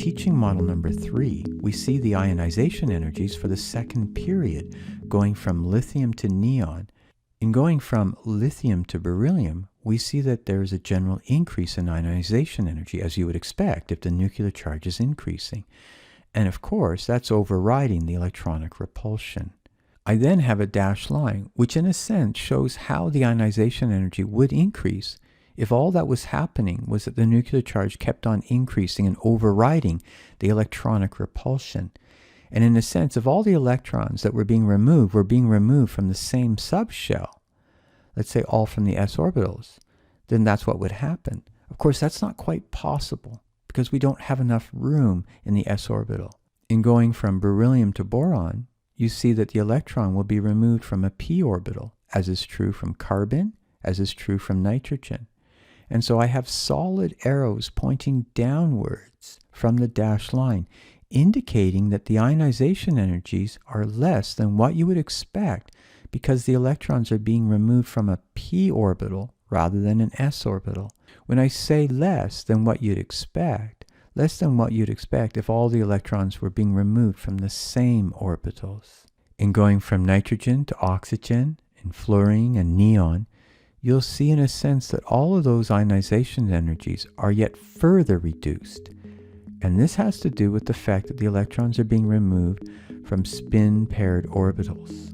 teaching model number 3, we see the ionization energies for the second period going from lithium to neon. In going from lithium to beryllium, we see that there is a general increase in ionization energy, as you would expect if the nuclear charge is increasing. And of course, that's overriding the electronic repulsion. I then have a dashed line, which in a sense shows how the ionization energy would increase if all that was happening was that the nuclear charge kept on increasing and overriding the electronic repulsion. And in a sense, if all the electrons that were being removed from the same subshell, let's say all from the s orbitals, then that's what would happen. Of course, that's not quite possible because we don't have enough room in the s orbital. In going from beryllium to boron, you see that the electron will be removed from a p orbital, as is true from carbon, as is true from nitrogen. And so I have solid arrows pointing downwards from the dashed line, indicating that the ionization energies are less than what you would expect because the electrons are being removed from a p orbital rather than an s orbital. When I say less than what you'd expect if all the electrons were being removed from the same orbitals. In going from nitrogen to oxygen, in fluorine and neon, you'll see in a sense that all of those ionization energies are yet further reduced. And this has to do with the fact that the electrons are being removed from spin-paired orbitals.